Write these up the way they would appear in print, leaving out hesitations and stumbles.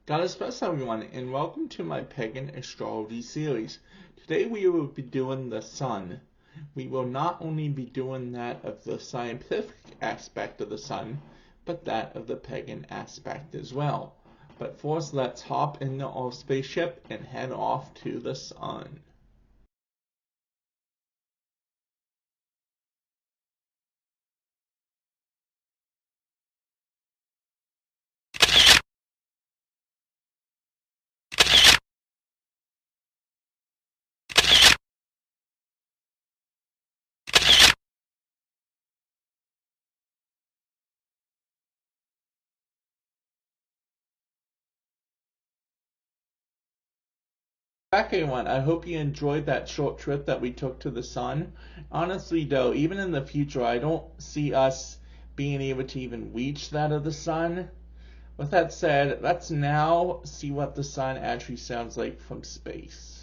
God bless everyone, and welcome to my Pagan Astrology series. Today we will be doing the sun. We will not only be doing that of the scientific aspect of the sun, but that of the pagan aspect as well. But first, let's hop into our spaceship and head off to the sun. Back everyone, I hope you enjoyed that short trip that we took to the sun. Honestly though, even in the future, I don't see us being able to even reach that of the sun. With that said, let's now see what the sun actually sounds like from space.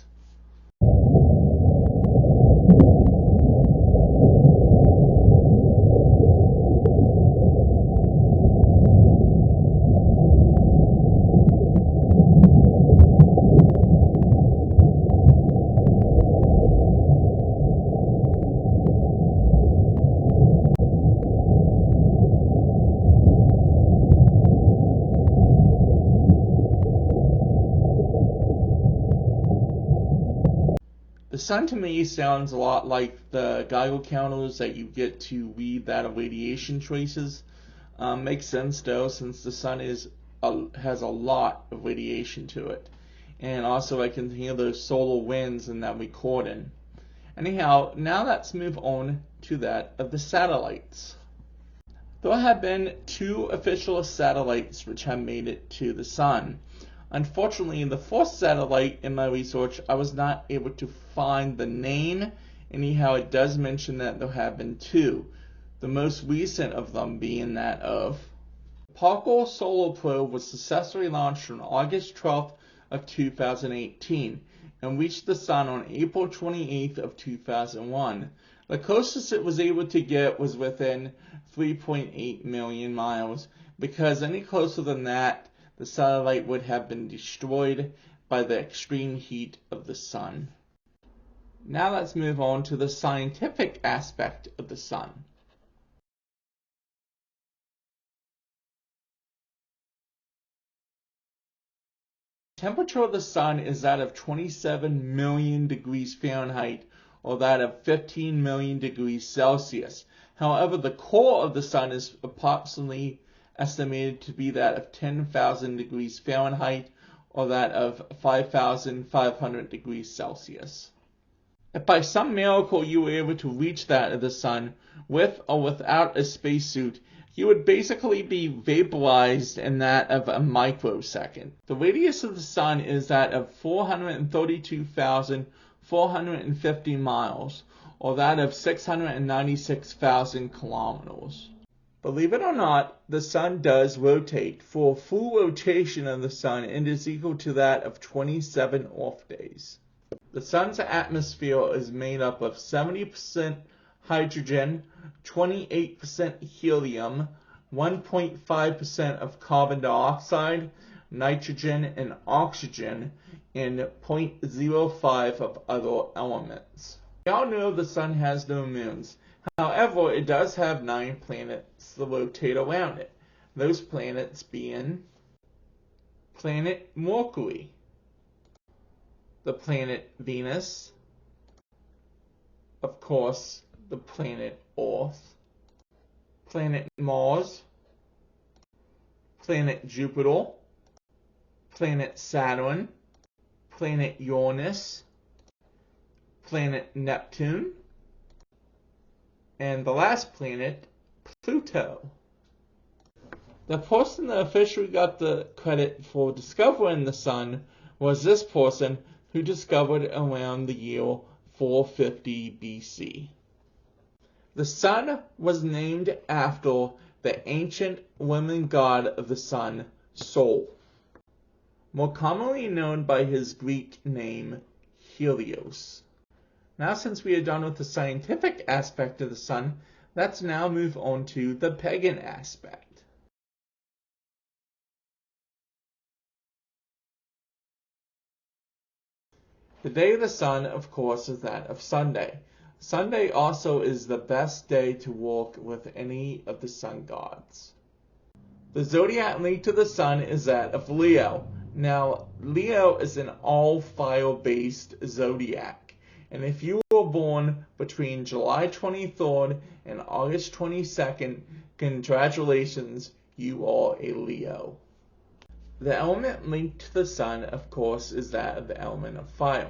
The sun to me sounds a lot like the Geiger counters that you get to read that of radiation traces. Makes sense though, since the sun has a lot of radiation to it. And also I can hear those solar winds in that recording. Anyhow, now let's move on to that of the satellites. There have been 2 official satellites which have made it to the sun. Unfortunately, in the first satellite in my research, I was not able to find the name. Anyhow, it does mention that there have been 2. The most recent of them being that of Pagan Solar Probe was successfully launched on August 12th of 2018 and reached the sun on April 28th of 2001. The closest it was able to get was within 3.8 million miles, because any closer than that, the satellite would have been destroyed by the extreme heat of the sun. Now let's move on to the scientific aspect of the sun. The temperature of the sun is that of 27 million degrees Fahrenheit, or that of 15 million degrees Celsius. However, the core of the sun is approximately estimated to be that of 10,000 degrees Fahrenheit, or that of 5,500 degrees Celsius. If by some miracle you were able to reach that of the sun with or without a spacesuit, you would basically be vaporized in that of a microsecond. The radius of the sun is that of 432,450 miles, or that of 696,000 kilometers. Believe it or not, the sun does rotate. For a full rotation of the sun, it is equal to that of 27 Earth days. The sun's atmosphere is made up of 70% hydrogen, 28% helium, 1.5% of carbon dioxide, nitrogen, and oxygen, and 0.05 of other elements. We all know the sun has no moons. However, it does have 9 planets that rotate around it. Those planets being planet Mercury, the planet Venus, of course, the planet Earth, planet Mars, planet Jupiter, planet Saturn, planet Uranus, planet Neptune, and the last planet, Pluto. The person that officially got the credit for discovering the sun was this person, who discovered it around the year 450 BC. The sun was named after the ancient Roman god of the sun, Sol, more commonly known by his Greek name, Helios. Now, since we are done with the scientific aspect of the sun, let's now move on to the pagan aspect. The day of the sun, of course, is that of Sunday. Sunday also is the best day to walk with any of the sun gods. The zodiac link to the sun is that of Leo. Now, Leo is an all-fire-based zodiac, and if you were born between July 23rd and August 22nd, congratulations, you are a Leo. The element linked to the sun, of course, is that of the element of fire.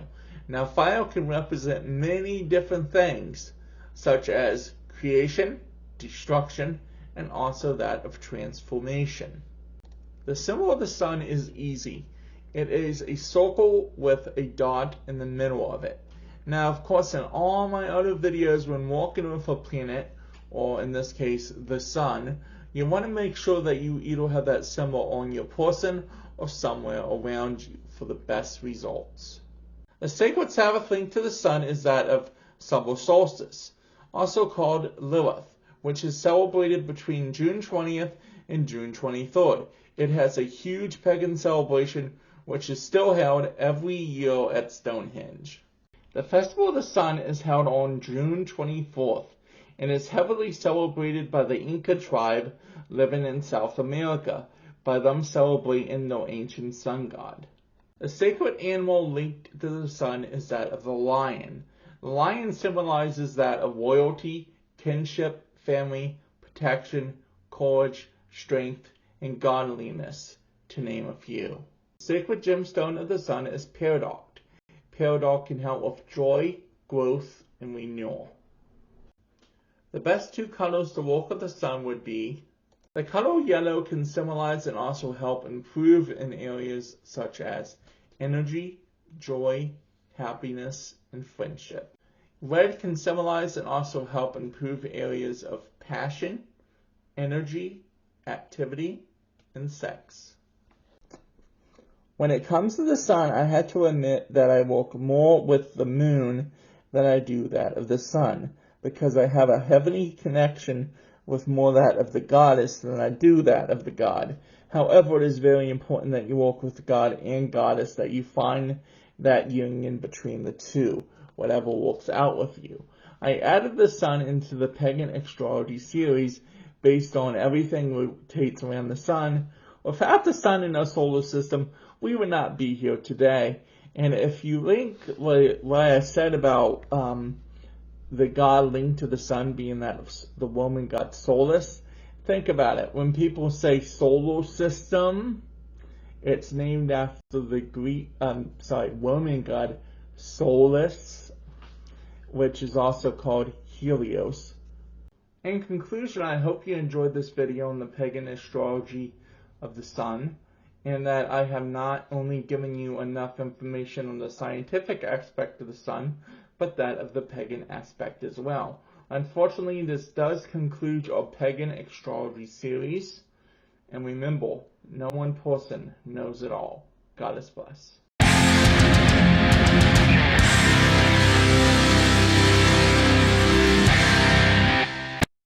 Now, fire can represent many different things, such as creation, destruction, and also that of transformation. The symbol of the sun is easy. It is a circle with a dot in the middle of it. Now, of course, in all my other videos, when walking with a planet, or in this case, the sun, you want to make sure that you either have that symbol on your person or somewhere around you for the best results. The sacred Sabbath link to the sun is that of summer solstice, also called Lilith, which is celebrated between June 20th and June 23rd. It has a huge pagan celebration which is still held every year at Stonehenge. The Festival of the Sun is held on June 24th and is heavily celebrated by the Inca tribe living in South America, by them celebrating their ancient sun god. The sacred animal linked to the sun is that of the lion. The lion symbolizes that of loyalty, kinship, family, protection, courage, strength, and godliness, to name a few. The sacred gemstone of the sun is peridot. Peridot can help with joy, growth, and renewal. The best two colors to walk with the sun would be: the color yellow can symbolize and also help improve in areas such as energy, joy, happiness, and friendship. Red can symbolize and also help improve areas of passion, energy, activity, and sex. When it comes to the sun, I had to admit that I walk more with the moon than I do that of the sun, because I have a heavenly connection with more that of the goddess than I do that of the god. However, it is very important that you walk with the god and goddess, that you find that union between the two, whatever works out with you. I added the sun into the Pagan Astrology series based on everything rotates around the sun. Without the sun in our solar system, we would not be here today. And if you link what I said about the god linked to the sun being that of the Roman god Solus, think about it. When people say solar system, it's named after the Roman god Solus, which is also called Helios. In conclusion, I hope you enjoyed this video on the Pagan Astrology of the Sun, and that I have not only given you enough information on the scientific aspect of the sun, but that of the pagan aspect as well. Unfortunately, this does conclude our Pagan Astrology series, and remember, no one person knows it all. God bless.